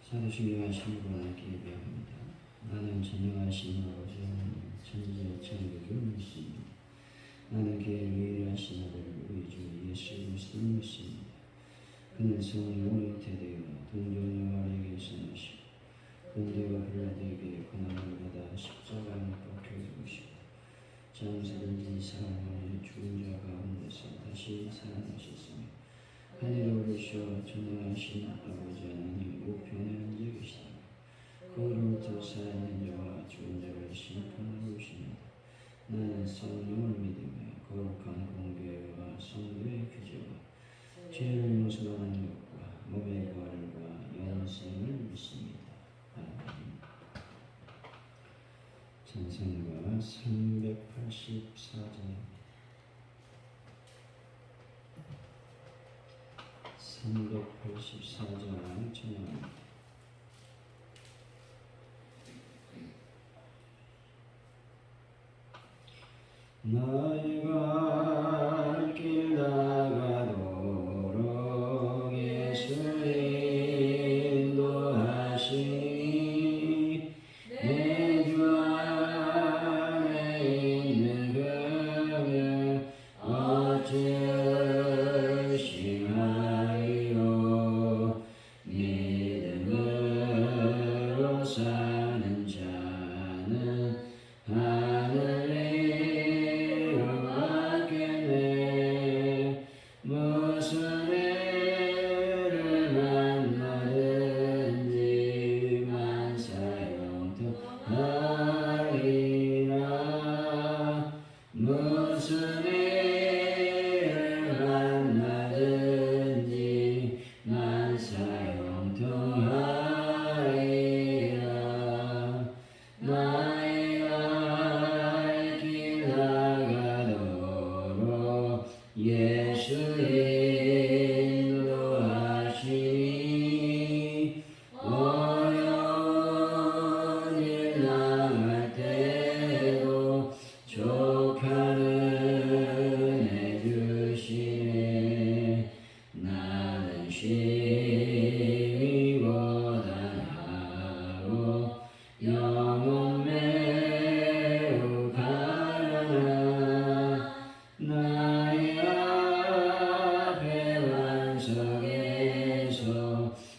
사도신령하신 분께 예배합니다. 나는 전능하신 아버지 하나님 천지의 창조주를 믿습니다. 나는 그의 유일하신 아들 우리 주 예수 그리스도를 믿습니다. 그는 성령으로 잉태되어 동정녀 마리아에게서 나시고 본디오 빌라도에게 고난을 받아 십자가에 못 박혀 죽으시고 장사된 지 사흘 만에 죽은 자 가운데서 다시 살아나셨으며 하늘에 오르셔 전능하신 아버지 하나님 우편에 앉아 계시다가 거기로부터 살아있는 자와 죽은 자를 심판하러 오십니다. 나는 성령을 믿으며 거룩한 공교회와 성도의 규제와 죄를 용서받는 것과 몸의 부활과 영생을 믿습니다. 아멘. 찬송가 384장 384장 찬양합니다. 나의 길 나가도록 예수 인도하시니 내 주 안에 있는 그를 어찌 의심하리요. 믿음으로 사는 자는 하늘에 받겠네. 무슨 일을 만나든지 만사형통하리라. 무슨 일을 만나든지 만사형통하리라. 나의 갈 길 나가도록 예수 인도하시니 어려운 일 당할 때도 족한 은혜 주시네. 나는 심히 고단하고 영혼 매우 가련하. 나의 앞에 반석에서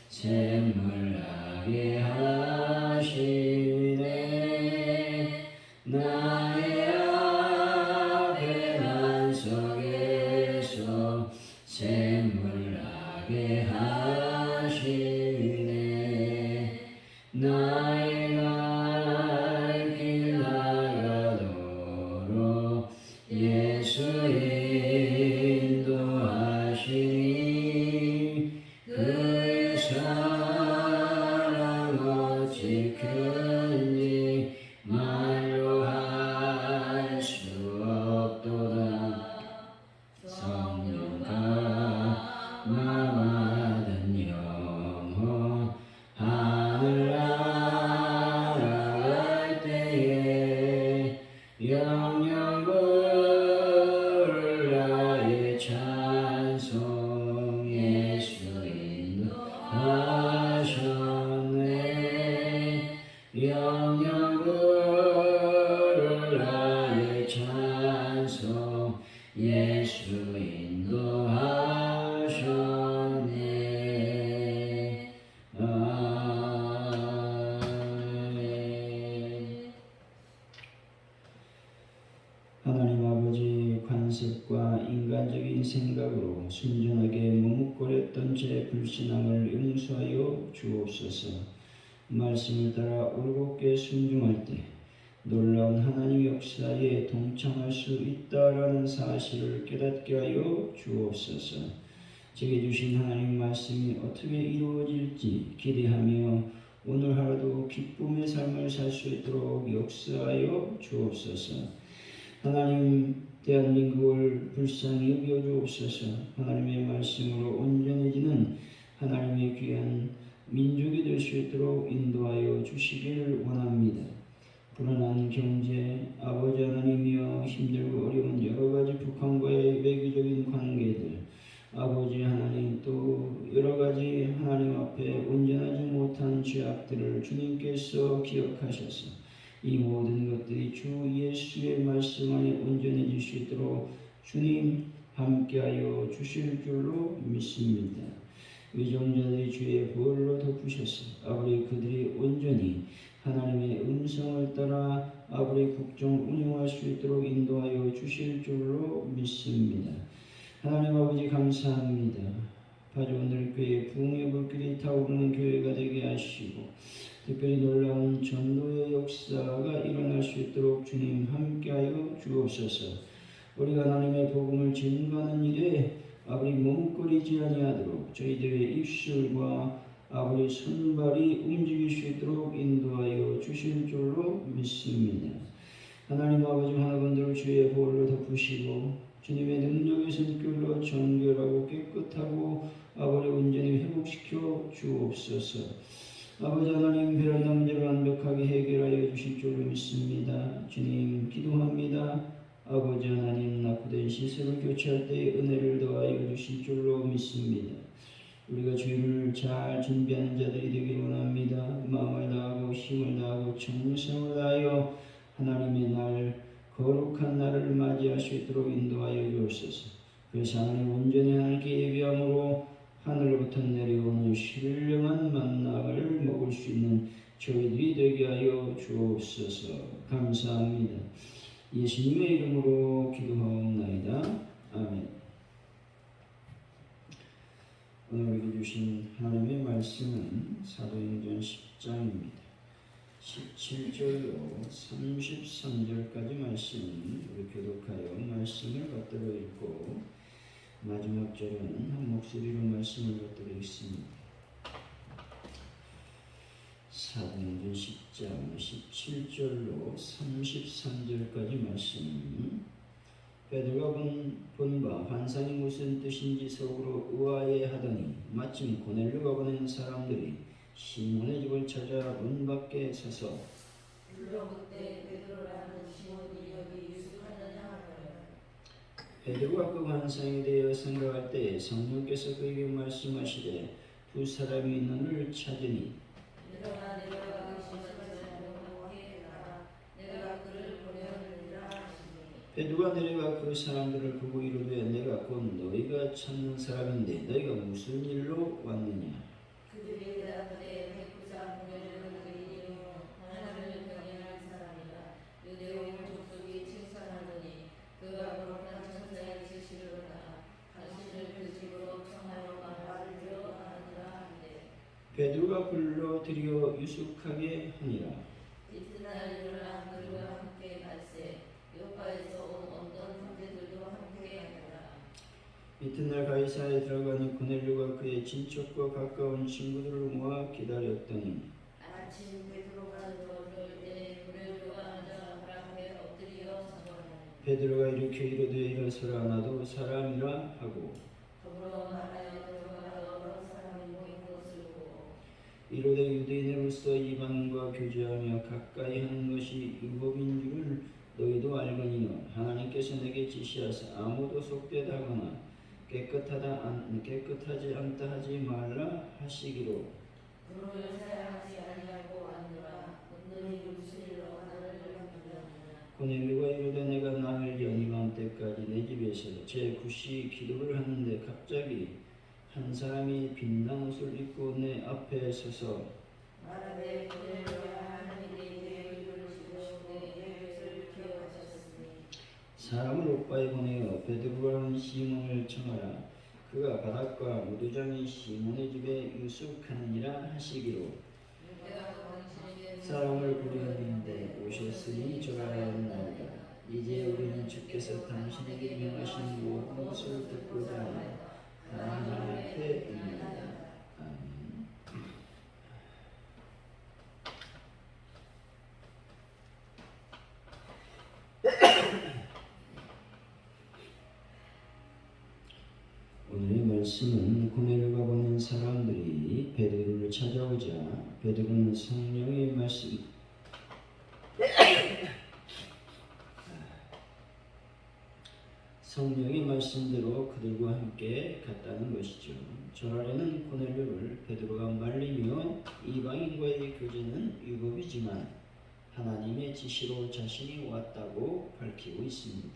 샘물나게 하시네. 나의 앞에 반석에서 샘물나게 하시네. 나의 갈 길 나가도록 예수 인도하시니 그의 사랑 어찌 큰지 말로 할 수 없도다. 성령 감화받은 영혼 하늘 날아갈 때에 영영 부를 나의 찬송. 예수 인도하셨네. 영영 부를 나의 찬송. 예수 인도하셨네. 아멘. 하나님 아버지, 관습과 인간적인 생각으로 순전하게 머뭇거렸던 제 불신앙을 용서하여 주옵소서. 말씀을 따라 올곧게 순종할 때 놀라운 하나님 역사에 동참할 수 있다라는 사실을 깨닫게 하여 주옵소서. 제게 주신 하나님 말씀이 어떻게 이루어질지 기대하며 오늘 하루도 기쁨의 삶을 살 수 있도록 역사하여 주옵소서. 하나님, 대한민국을 불쌍히 여겨 주옵소서. 하나님의 말씀으로 온전해지는 하나님의 귀한 민족이 될 수 있도록 인도하여 주시기를 원합니다. 불안한 경제, 아버지 하나님이여 힘들고 어려운 여러 가지 북한과의 외교적인 관계들, 아버지 하나님, 또 여러 가지 하나님 앞에 온전하지 못한 죄악들을 주님께서 기억하셔서 이 모든 것들이 주 예수의 말씀 안에 온전해질 수 있도록 주님 함께하여 주실 줄로 믿습니다. 위정자들이 주의 보혈로 덮으셔서 아버지 그들이 온전히 하나님의 음성을 따라 아버지 국정 운영할 수 있도록 인도하여 주실 줄로 믿습니다. 하나님 아버지 감사합니다. 파주원들 교회 부흥의 불길이 타오르는 교회가 되게 하시고 특별히 놀라운 전도의 역사가 일어날 수 있도록 주님 함께하여 주옵소서. 우리가 하나님의 복음을 증거하는 일에 아버지 머뭇거리지 아니하도록 저희들의 입술과 아버지 손발이 움직일 수 있도록 인도하여 주실 줄로 믿습니다. 하나님 아버지 하나님들을 주의 보혈로 덮으시고 주님의 능력의 손길로 정결하고 깨끗하고 아버지 온전히 회복시켜 주옵소서. 아버지 하나님 베란다 문제를 완벽하게 해결하여 주실 줄로 믿습니다. 주님 기도합니다. 아버지 하나님 낙후된 시설을 교체할 때의 은혜를 더하여 주실 줄로 믿습니다. 우리가 주일을 잘 준비하는 자들이 되길 원합니다. 마음을 다하고 힘을 다하고 정성을 다하여 하나님의 날 거룩한 날을 맞이할 수 있도록 인도하여 주옵소서. 그래서 하나님 온전히 하나님께 예비함으로 하늘로부터 내려오는 신령한 만나를 먹을 수 있는 저희들이 되게 하여 주옵소서. 감사합니다. 예수님의 이름으로 기도하옵나이다. 아멘. 오늘 우리에게 주신 하나님의 말씀은 사도행전 10장입니다. 17절로 33절까지 말씀 우리 교독하여 말씀을 받들어 읽고 마지막 절은 한 목소리로 말씀을 받들어 읽습니다. 사도행전 10장 17절로 33절까지 말씀. 베드로가 본 바 환상이 무슨 뜻인지 속으로 의아해하더니 마침 고넬료가 보낸 사람들이 시몬의 집을 찾아 문 밖에 서서 불러 그때 베드로라는 시몬이 여기 유숙하느냐 하더라. 베드로가 그 환상에 대하여 생각할 때 성령께서 그에게 말씀하시되 두 사람이 너를 찾으니 일어나 내가 그 시몬을 공회하라. 내가 그를 보내었느니라 하시니 베드로가 내려가 그 사람들을 보고 이르되 내가 곧 너희가 찾는 사람인데 너희가 무슨 일로 왔느냐. 그들이 대답하되 백부장 고넬료는 의인이요 하나님을 경외하는 사람이라. 유대 온 족속이 칭찬하더니 그가 거룩한 천사의 지시로다 당신을 그 집으로 청하여 말을 들어 하느니라 하는데 베드로가 불러 들여 유숙하게 하니라. 이튿날 일어나 그들과 함께 갈새 요파에서 온 어떤 형제들도 함께 하니라. 이튿날 가이사야에 들어가니 고넬료가 그의 친척과 가까운 친구들을 모아 기다렸더니 아침 베드로가 들어올 때 고넬료가 앉아 발 앞에 엎드려 서거하니 베드로가 일으켜 이르되 일어서라 나도 사람이라 하고 더불어 말하여 들어가 여러 사람이 모인 것을 보고 이르되 유대인으로서 이방인과 교제하며 가까이 하는 것이 율법인 줄을 너희도 알거니와 하나님께서 내게 지시하사 아무도 속되다거나 깨끗하지 않다 하지 말라 하시기로 불을 사용하지 아니하고 왔노라. 너희 무슨 일로 나를 부르느냐. 고넬료가 이르되 내가 나흘 연임한 때까지 내 집에서 제 9시 기도를 하는데 갑자기 한 사람이 빛난 옷을 입고 내 앞에 서서 말하되 고넬료야 하나님이 내 이름을 지으시고 내 죄를 기억하셨으니 사람을 오빠에 보내어 베드로라는 시몬을 청하라. 그가 바닷가 무두장이 시몬의 집에 유숙하느니라 하시기로 사람을 부르는데 오셨으니 저라였나이다. 이제 우리는 주께서 당신에게 명하신 모든 것을 듣고자 하나님 앞에 있나이다. 아멘. 오늘의 말씀은 고넬료가 보낸 사람들이 베드로를 찾아오자 베드로는 성령의 말씀 성령의 말씀대로 그들과 함께 갔다는 것이죠. 전날에는 고넬료를 베드로가 말리며 이방인과의 교제는 위법이지만 하나님의 지시로 자신이 왔다고 밝히고 있습니다.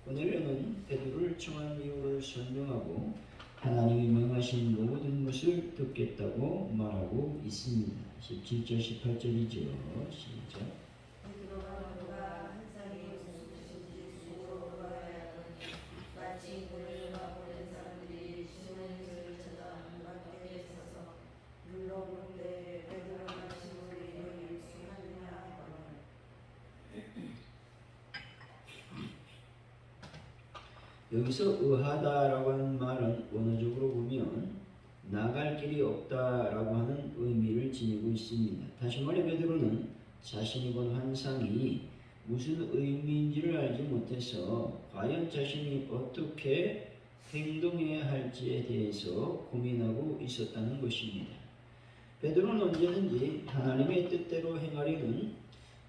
고넬료는 베드로를 청한 이유를 설명하고 하나님이 명하신 모든 것을 듣겠다고 말하고 있습니다. 17절 18절이죠. 시작. 여기서 의하다라고 하는 말은 원어적으로 보면 나갈 길이 없다라고 하는 의미를 지니고 있습니다. 다시 말해 베드로는 자신이 본 환상이 무슨 의미인지를 알지 못해서 과연 자신이 어떻게 행동해야 할지에 대해서 고민하고 있었다는 것입니다. 베드로는 언제든지 하나님의 뜻대로 행하려는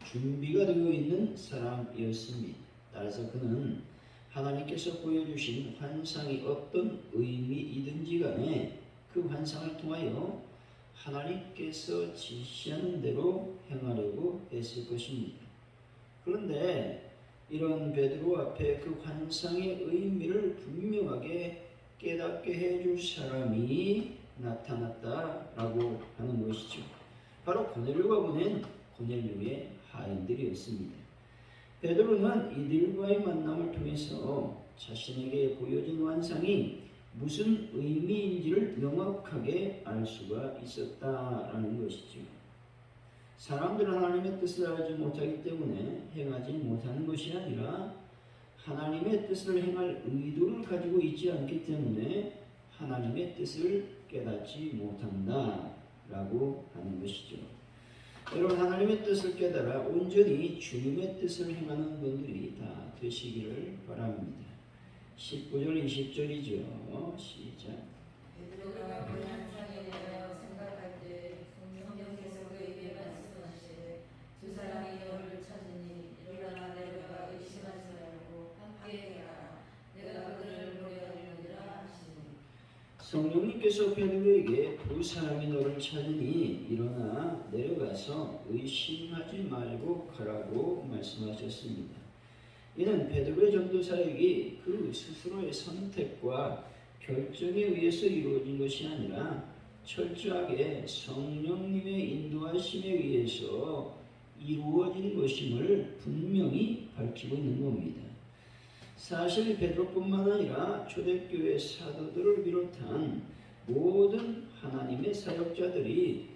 준비가 되어 있는 사람이었습니다. 따라서 그는 하나님께서 보여주신 환상이 어떤 의미이든지 간에 그 환상을 통하여 하나님께서 지시하는 대로 행하려고 했을 것입니다. 그런데 이런 베드로 앞에 그 환상의 의미를 분명하게 깨닫게 해줄 사람이 나타났다라고 하는 것이죠. 바로 고넬료가 보낸 고넬료의 하인들이었습니다. 베드로는 이들과의 만남을 통해서 자신에게 보여진 환상이 무슨 의미인지를 명확하게 알 수가 있었다라는 것이죠. 사람들은 하나님의 뜻을 알지 못하기 때문에 행하지 못하는 것이 아니라 하나님의 뜻을 행할 의도를 가지고 있지 않기 때문에 하나님의 뜻을 깨닫지 못한다라고 하는 것이죠. 여러분, 하나님의 뜻을 깨달아 온전히 주님의 뜻을 행하는 분들이 다 되시기를 바랍니다. 19절 20절이죠. 시작. 베드로가 그 환상에 대하여 생각할 때 성령께서 그에게 말씀하시되 두 사람이 너를 찾으니 일어나 내가 의심하지 말고 함께 가라. 내가 그들을 보려 하느니라 하시니. 성령님께서 베드로에게 두 사람이 너를 찾으니 일어나 내려가서 의심하지 말고 가라고 말씀하셨습니다. 이는 베드로의 전도 사역이 그 스스로의 선택과 결정에 의해서 이루어진 것이 아니라 철저하게 성령님의 인도하심에 의해서 이루어진 것임을 분명히 밝히고 있는 겁니다. 사실 베드로뿐만 아니라 초대교회 사도들을 비롯한 모든 하나님의 사역자들이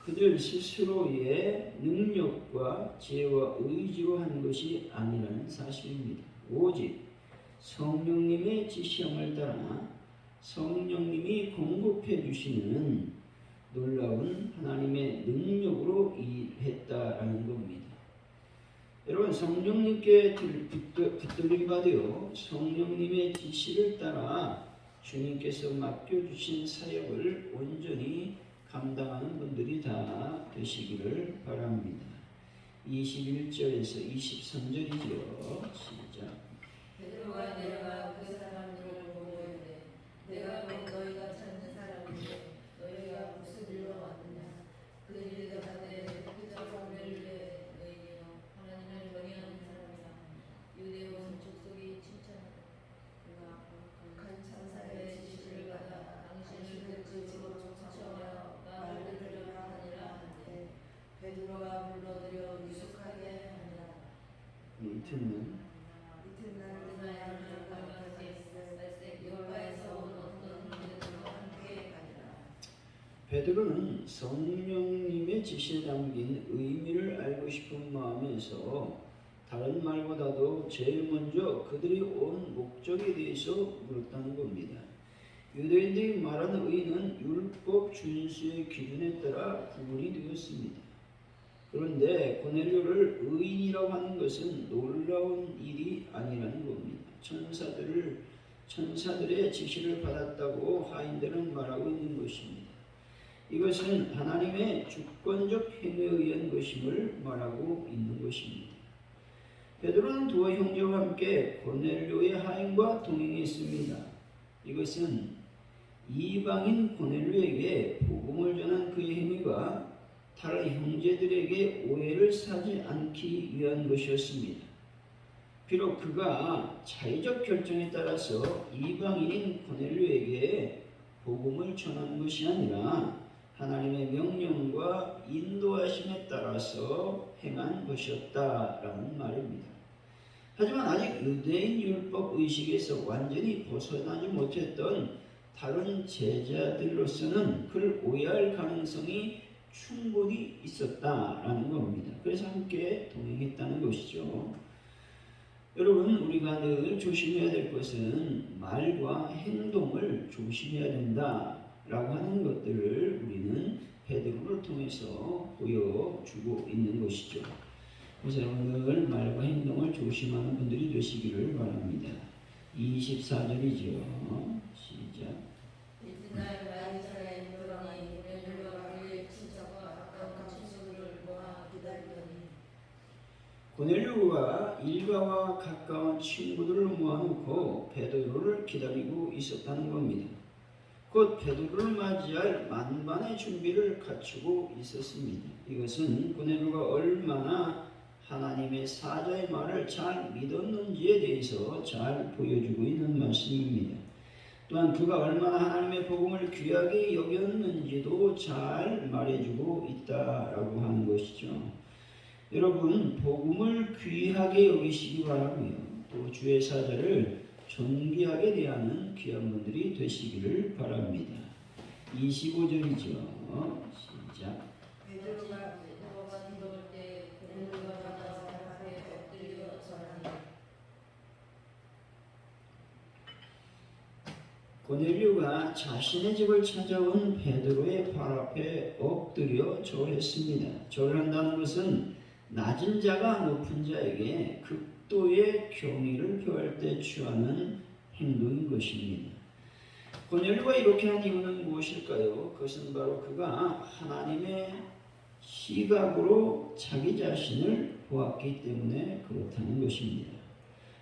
그들 스스로의 능력과 지혜와 의지로 한 것이 아니라는 사실입니다. 오직 성령님의 지시함을 따라 성령님이 공급해 주시는 놀라운 하나님의 능력으로 일했다라는 겁니다. 여러분, 성령님께 붙들림 받으여 성령님의 지시를 따라 주님께서 맡겨주신 사역을 온전히 감당하는 분들이 다 되시기를 바랍니다. 21절에서 23절이죠. 시작. 베드로가 내려가 그 사람들을 보고 이르되 내가 곧 너희가 찾는 사람인데 너희가 무슨 일로 왔느냐. 그들이 대답하되 그저 고넬료의 의인이요 하나님을 경외하는 사람이라. 유대 온 족속이 칭찬하고 그가 간 천사의 지시를 받아 당신을 그 집으로 초청하여 말을 들으라 하니라 하는데 베드로가 불러들여 유숙하게 하니라. 이튿날 베드로는 성령님의 지시에 담긴 의미를 알고 싶은 마음에서 다른 말보다도 제일 먼저 그들이 온 목적에 대해서 물었다는 겁니다. 유대인들이 말하는 의는 율법 준수의 기준에 따라 구분이 되었습니다. 그런데 고넬료를 의인이라고 하는 것은 놀라운 일이 아니라는 겁니다. 천사들의 지시를 받았다고 하인들은 말하고 있는 것입니다. 이것은 하나님의 주권적 행위에 의한 것임을 말하고 있는 것입니다. 베드로는 두 형제와 함께 고넬료의 하인과 동행했습니다. 이것은 이방인 고넬료에게 복음을 전한 그의 행위가 다른 형제들에게 오해를 사지 않기 위한 것이었습니다. 비록 그가 자의적 결정에 따라서 이방인인 고넬료에게 복음을 전한 것이 아니라 하나님의 명령과 인도하심에 따라서 행한 것이었다라는 말입니다. 하지만 아직 유대인 율법 의식에서 완전히 벗어나지 못했던 다른 제자들로서는 그를 오해할 가능성이 충분히 있었다라는 겁니다. 그래서 함께 동행했다는 것이죠. 여러분, 우리가 늘 조심해야 될 것은 말과 행동을 조심해야 된다라고 하는 것들을 우리는 베드로를 통해서 보여주고 있는 것이죠. 그래서 여러분들 말과 행동을 조심하는 분들이 되시기를 바랍니다. 24절이죠. 시작. 이튿날 마리사에 들어가니 고넬료가 그의 친척과 가까운 친척들을 모아 기다리더니 고넬료가 일가와 가까운 친구들을 모아놓고 베드로를 기다리고 있었다는 겁니다. 곧 베드로를 맞이할 만반의 준비를 갖추고 있었습니다. 이것은 고넬료가 얼마나 하나님의 사자의 말을 잘 믿었는지에 대해서 잘 보여주고 있는 말씀입니다. 또한 그가 얼마나 하나님의 복음을 귀하게 여겼는지도 잘 말해주고 있다라고 하는 것이죠. 여러분, 복음을 귀하게 여기시기 바라고요. 또 주의 사자를 존귀하게 대하는 귀한 분들이 되시기를 바랍니다. 25절이죠. 시작. 베드로가 들어올 때 고넬료가 나와서 앞에 엎드려 절하니 고넬료가 자신의 집을 찾아온 베드로의 발 앞에 엎드려 절했습니다. 절한다는 것은 낮은 자가 높은 자에게 극도의 경의를 표할 때 취하는 행동인 것입니다. 고넬료가 이렇게 한 이유는 무엇일까요? 그것은 바로 그가 하나님의 시각으로 자기 자신을 보았기 때문에 그렇다는 것입니다.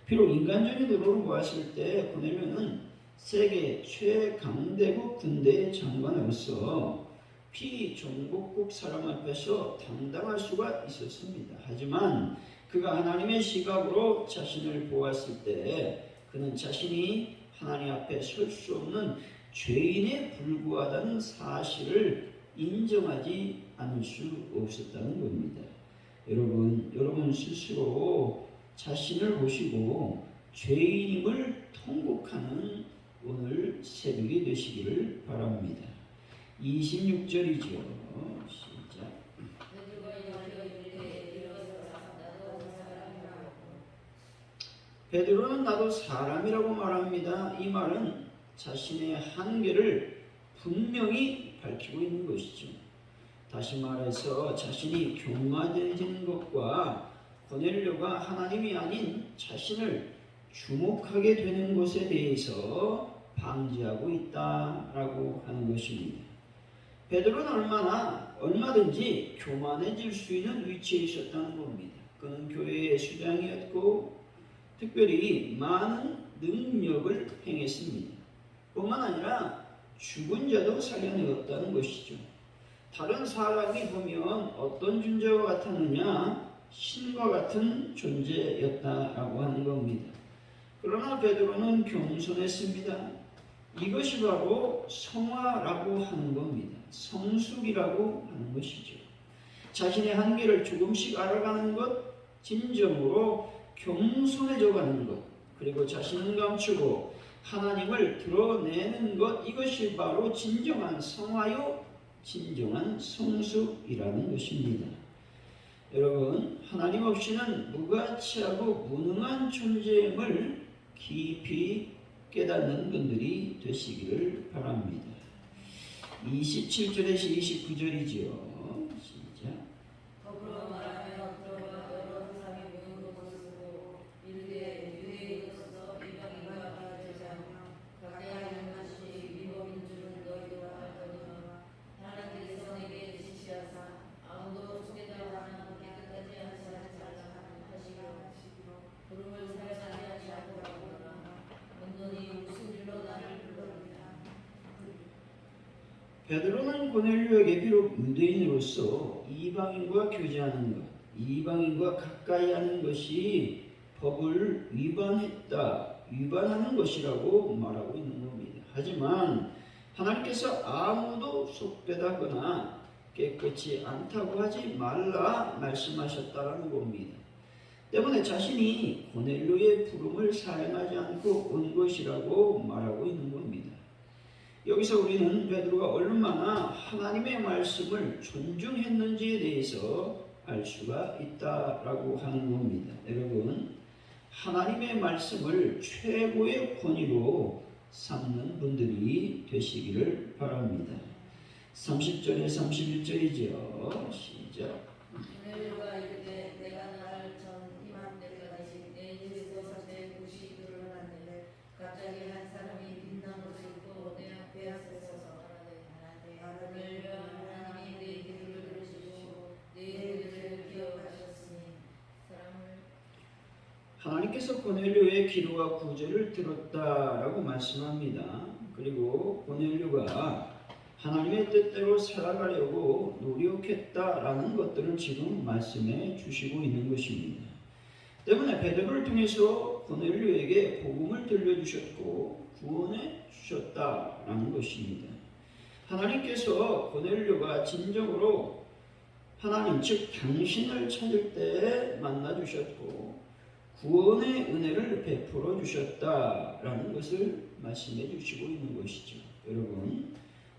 비록 인간적인 눈으로 보았을 때 고넬료는 세계 최강대국 군대의 장관으로서 피종국국 사람 앞에서 당당할 수가 있었습니다. 하지만 그가 하나님의 시각으로 자신을 보았을 때 그는 자신이 하나님 앞에 설 수 없는 죄인에 불과하다는 사실을 인정하지 않을 수 없었다는 겁니다. 여러분 스스로 자신을 보시고 죄인임을 통곡하는 오늘 새벽이 되시기를 바랍니다. 26절이죠. 시작. 베드로가 이르되 일어서라 나도 사람이라 베드로는 나도 사람이라고 말합니다. 이 말은 자신의 한계를 분명히 밝히고 있는 것이죠. 다시 말해서 자신이 교만해진 것과 고넬료가 하나님이 아닌 자신을 주목하게 되는 것에 대해서 방지하고 있다라고 하는 것입니다. 베드로는 얼마든지 교만해질 수 있는 위치에 있었다는 겁니다. 그는 교회의 수장이었고 특별히 많은 능력을 행했습니다. 뿐만 아니라 죽은 자도 살려내었다는 것이죠. 다른 사람이 보면 어떤 존재와 같았느냐? 신과 같은 존재였다라고 하는 겁니다. 그러나 베드로는 겸손했습니다. 이것이 바로 성화라고 하는 겁니다. 성숙이라고 하는 것이죠. 자신의 한계를 조금씩 알아가는 것, 진정으로 겸손해져 가는 것, 그리고 자신을 감추고 하나님을 드러내는 것, 이것이 바로 진정한 성화요, 진정한 성숙이라는 것입니다. 여러분, 하나님 없이는 무가치하고 무능한 존재임을 깊이 깨닫는 분들이 되시기를 바랍니다. 27절에서 29절이지요. 시작. 더불어 말하며 들어가 여러 사람이 모인 곳으로 이르되 유대인으로서 이방인과 제자나 가까이 있는 것이 위법인 줄은 너희도 알거니와 하나님께서 내게 지시하사 아무도 속이다고 하는 깨끗하지 않지 말라 하시기로 베드로는 고넬료에게 비록 유대인으로서 이방인과 교제하는 것, 이방인과 가까이 하는 것이 법을 위반하는 것이라고 말하고 있는 겁니다. 하지만 하나님께서 아무도 속되다거나 깨끗이 않다고 하지 말라 말씀하셨다라는 겁니다. 때문에 자신이 고넬료의 부름을 사용하지 않고 온 것이라고 말하고 있는 겁니다. 여기서 우리는 베드로가 얼마나 하나님의 말씀을 존중했는지에 대해서 알 수가 있다라고 하는 겁니다. 여러분, 하나님의 말씀을 최고의 권위로 삼는 분들이 되시기를 바랍니다. 30절에 31절이죠. 시작. 고넬료가 이르되 내가 나를 전 이맘때까지 내 집에서 설때 90도를 하는데 갑자기 한 사람이 빛난 옷을 입고 내 앞에 서서 말하되 고넬료야, 하나님이 내 기도를 들으시고 내 일들을 기억하셨으니 사람을 하나님께서 고넬료의 기도와 구제를 들었다라고 말씀합니다. 그리고 고넬료가 하나님의 뜻대로 살아가려고 노력했다라는 것들을 지금 말씀해 주시고 있는 것입니다. 때문에 베드로를 통해서 고넬료에게 복음을 들려주셨고 구원해 주셨다라는 것입니다. 하나님께서 고넬료가 진정으로 하나님 즉 당신을 찾을 때 만나 주셨고 구원의 은혜를 베풀어 주셨다라는 것을 말씀해 주시고 있는 것이죠. 여러분,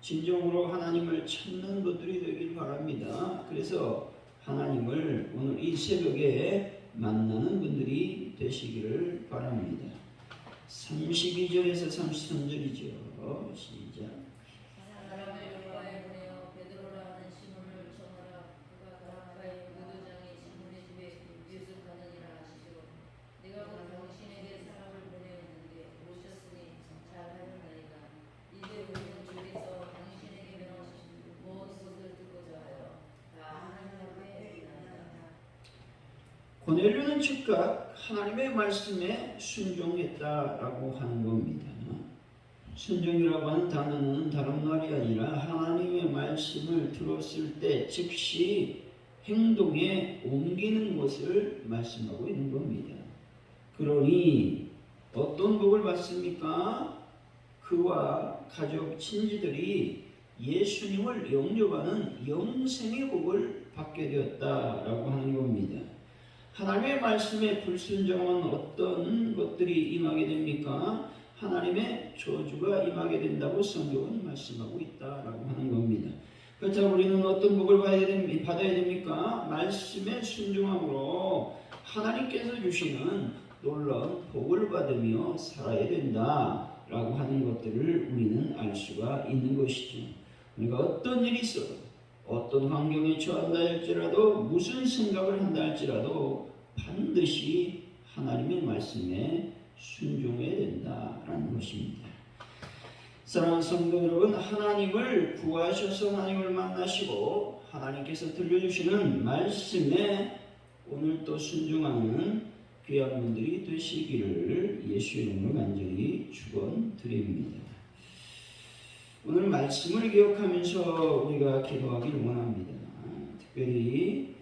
진정으로 하나님을 찾는 분들이 되길 바랍니다. 그래서 하나님을 오늘 이 새벽에 만나는 분들이 되시기를 바랍니다. 32절에서 33절이죠. 시작. 사람을 여호와의 보내어 베드로라 하는 시몬을 청하라. 그가 가까이 무도장의 시몬의 집에 유숙하느니라 하시고 내가 곧 당신에게 사람을 보내었는데 오셨으니 잘하였나이다. 이제 우리는 저기서 당신에게 명하신 모든 것을 듣고자 하여 다 하나님 앞에 있나이다. 고넬료는 즉각 하나님의 말씀에 순종했다라고 하는 겁니다. 순종이라고 하는 단어는 다른 말이 아니라 하나님의 말씀을 들었을 때 즉시 행동에 옮기는 것을 말씀하고 있는 겁니다. 그러니 어떤 복을 받습니까? 그와 가족 친지들이 예수님을 영접하는 영생의 복을 받게 되었다라고 하는 겁니다. 하나님의 말씀에 불순종한 어떤 것들이 임하게 됩니까? 하나님의 저주가 임하게 된다고 성경은 말씀하고 있다라고 하는 겁니다. 그렇다고 우리는 어떤 복을 받아야 됩니까? 말씀에 순종함으로 하나님께서 주시는 놀라운 복을 받으며 살아야 된다라고 하는 것들을 우리는 알 수가 있는 것이죠. 우리가 어떤 일이 있어도 어떤 환경에 처한다 할지라도 무슨 생각을 한다 할지라도 반드시 하나님의 말씀에 순종해야 된다라는 것입니다. 사랑하는 성도 여러분, 하나님을 구하셔서 하나님을 만나시고 하나님께서 들려주시는 말씀에 오늘 또 순종하는 귀한 분들이 되시기를 예수의 이름으로 간절히 축원드립니다. 오늘 말씀을 기억하면서 우리가 기도하기를 원합니다. 특별히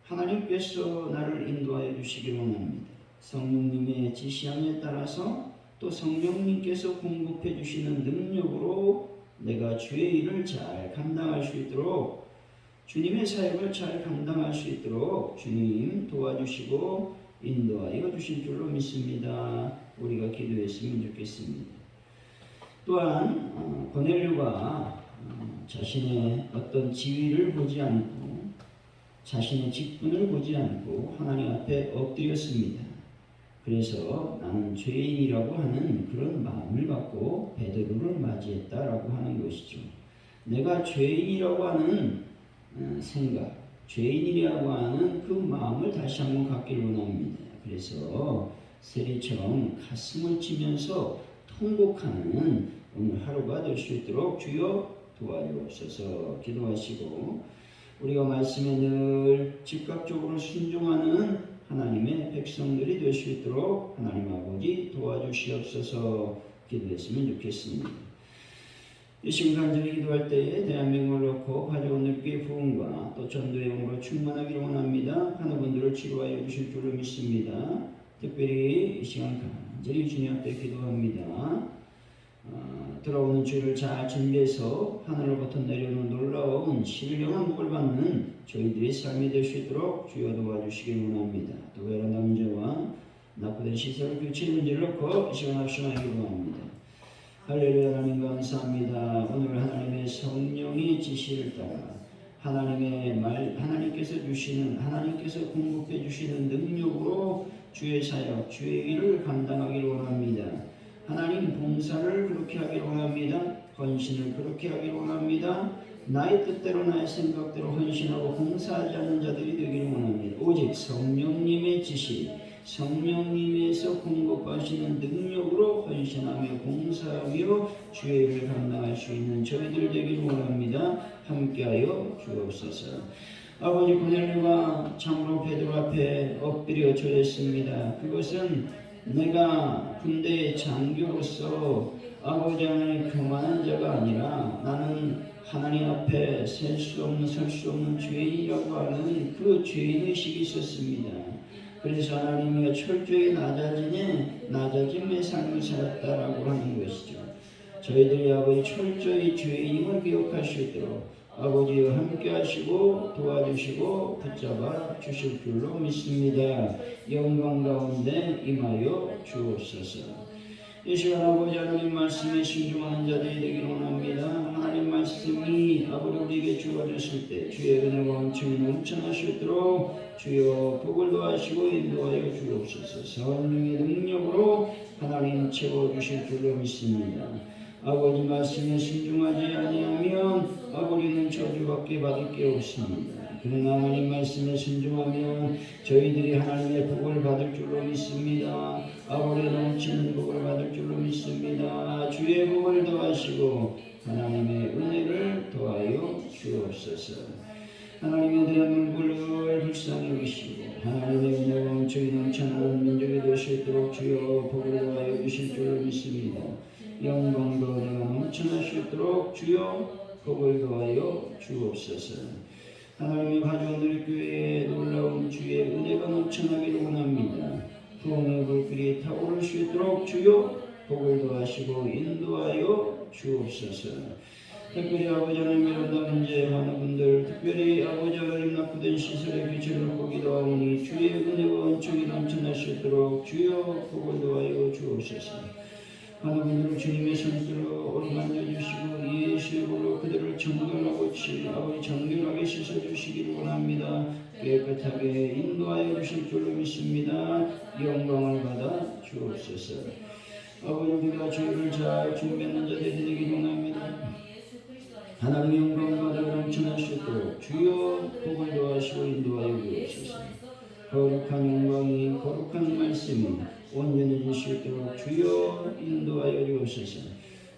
하나님께서 나를 인도하여 주시기를 원합니다. 성령님의 지시함에 따라서 또 성령님께서 공급해 주시는 능력으로 내가 주의 일을 잘 감당할 수 있도록 주님의 사역을 잘 감당할 수 있도록 주님 도와주시고 인도하여 주실 줄로 믿습니다. 우리가 기도했으면 좋겠습니다. 또한 고넬료가 자신의 어떤 지위를 보지 않고 자신의 직분을 보지 않고 하나님 앞에 엎드렸습니다. 그래서 나는 죄인이라고 하는 그런 마음을 갖고 베드로를 맞이했다라고 하는 것이죠. 내가 죄인이라고 하는 생각, 죄인이라고 하는 그 마음을 다시 한번 갖기를 원합니다. 그래서 세리처럼 가슴을 치면서 통곡하는 오늘 하루가 될 수 있도록 주여 도와주옵소서. 기도하시고 우리가 말씀에 늘 즉각적으로 순종하는 하나님의 백성들이 될 수 있도록 하나님 아버지 도와주시옵소서. 기도했으면 좋겠습니다. 이 시간 간절히 기도할 때에 대한민국을 놓고 가져온 늙기의 부흥과 또 전도의 영으로 충만하기를 원합니다. 하는 분들을 치료하여 주실 줄을 믿습니다. 특별히 이 시간 간절히 주님 앞에 기도합니다. 들어오는 주일을 잘 준비해서 하늘로부터 내려오는 놀라운 신령한 복을 받는 저희들의 삶이 될 수 있도록 주여 도와주시길 원합니다. 또 외로운 남자와 낙후된 시설을 교체 문제를 놓고 이 시간 합심하여 기도합니다. 할렐루야. 하나님 감사합니다. 오늘 하나님의 성령의 지시를 따라 하나님의 말, 하나님께서 주시는, 하나님께서 공급해 주시는 능력으로 주의 사역, 주의 일을 감당하기를 원합니다. 하나님 봉사를 그렇게 하기를 원합니다. 헌신을 그렇게 하기를 원합니다. 나의 뜻대로 나의 생각대로 헌신하고 봉사하지 않는 자들이 되기를 원합니다. 오직 성령님의 지시, 성령님에서 공급하시는 능력으로 헌신하며 봉사하며 주의 일을 감당할 수 있는 저희들 되기를 원합니다. 함께하여 주옵소서. 아버지, 고넬료가 참으로 베드로 앞에 엎드려 절했습니다. 그것은 내가 군대의 장교로서 아버지 하나님 교만한 자가 아니라 나는 하나님 앞에 설 수 없는 죄인이라고 하는 그 죄인의식이 있었습니다. 그래서 하나님이 철저히 낮아짐의 삶을 살았다라고 하는 것이죠. 저희들이 아버지 철저히 죄인임을 기억할 수 있도록 아버지와 함께 하시고 도와주시고 붙잡아 주실 줄로 믿습니다. 영광 가운데 임하여 주옵소서. 이 시간 아버지 하나님 말씀에 신중하는 자들이 되기를 원합니다. 하나님 말씀이 아버지 우리에게 주어졌을 때 주의 은혜와 은총이 넘쳐나시도록 주여 복을 도하시고 인도하여 주옵소서. 성령의 능력으로 하나님 채워주실 줄로 믿습니다. 아버지 말씀에 순종하지 아니하면 아버지는 저주밖에 받을 게 없습니다. 그러나 하나님 말씀에 순종하면 저희들이 하나님의 복을 받을 줄로 믿습니다. 아버지 넘치는 복을 받을 줄로 믿습니다. 주의 복을 더하시고 하나님의 은혜를 더하여 주옵소서. 하나님의 대한민국을 불쌍히 여기시고 하나님의 은혜와 은총이 넘쳐나는 민족이 될 수 있도록 주여 복을 더하여 주실 줄로 믿습니다. 영광과 은혜가 넘쳐나시도록 주여 복을 더하여 주옵소서. 하나님의 가져온 교회에 놀라운 주의 은혜가 넘쳐나기를 원합니다. 부흥의 불길이 타오를 수 있도록 주여 복을 더하시고 인도하여 주옵소서. 특별히 아버지 하나님 이런다 문제에 많은 분들, 특별히 아버지 하나님 낙후된 시설의 빛을 놓고 기도하오니 주의 은혜와 은총이 넘쳐나시도록 주여 복을 더하여 주옵소서. 많은 분들을 주님의 손길로 어루만져 주시고 예수의 이름으로 그들을 정결하고 아버지 정결하게 씻어주시기를 원합니다. 깨끗하게 인도하여 주실 줄로 믿습니다. 영광을 받아 주옵소서. 아버지 우리가 주의를 잘 준비하는 자들이 되기를 원합니다. 하나님의 영광을 받아 넘쳐나시도록 주여 복을 더하시고 인도하여 주옵소서. 거룩한 영광이 거룩한 말씀이 온전해질 수 있도록 주여 인도하여 주옵소서.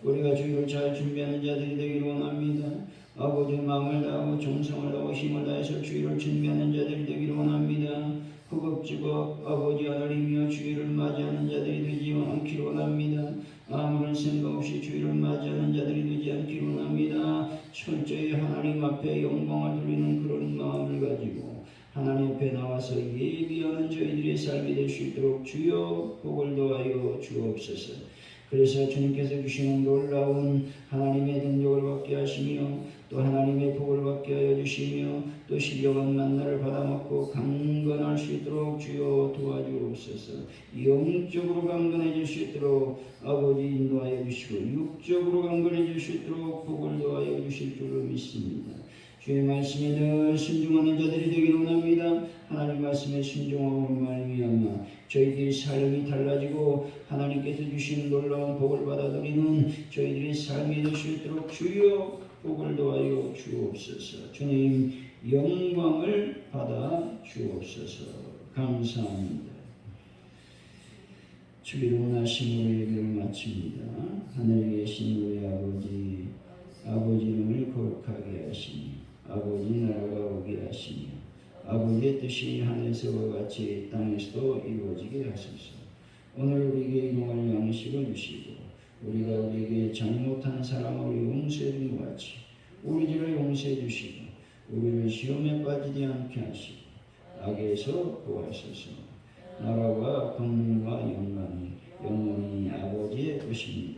우리가 주의를 잘 준비하는 자들이 되기를 원합니다. 아버지 마음을 다하고 정성을 다하고 힘을 다해서 주의를 준비하는 자들이 되기를 원합니다. 허겁지겁 아버지 하나님이여 주의를 맞이하는 자들이 되지 않기를 원합니다. 아무런 생각 없이 주의를 맞이하는 자들이 되지 않기를 원합니다. 철저히 하나님 앞에 영광을 돌리는 그런 마음을 가지고 하나님 앞에 나와서 예비하는 저희들의 삶이 될 수 있도록 주여 복을 더하여 주옵소서. 그래서 주님께서 주시는 놀라운 하나님의 능력을 받게 하시며 또 하나님의 복을 받게 하여 주시며 또 신령한 만나를 받아먹고 강건할 수 있도록 주여 도와주옵소서. 영적으로 강건해질 수 있도록 아버지 인도하여 주시고 육적으로 강건해질 수 있도록 복을 더하여 주실 줄로 믿습니다. 주의 말씀에 늘 순종하는 자들이 되기를 원합니다. 하나님 말씀에 순종함으로 말미암아 저희들의 삶이 달라지고 하나님께서 주신 놀라운 복을 받아들이는 저희들의 삶이 될 수 있도록 주여 복을 더하여 주옵소서. 주님 영광을 받아 주옵소서. 감사합니다. 주기를 원하심으로 예배를 마칩니다. 하늘에 계신 우리 아버지 이름을 거룩하게 하시니 아버지 나라가 오게 하시니 아버지의 뜻이 하늘에서와 같이 땅에서도 이루어지게 하소서. 오늘 우리에게 일용할 양식을 주시고 우리가 우리에게 잘못한 사람을 용서해 준 것 같이 우리들을 용서해 주시고 우리를 시험에 빠지지 않게 하시고 악에서 구하소서. 나라와 권능과 영광이 영원히 아버지의 것입니다.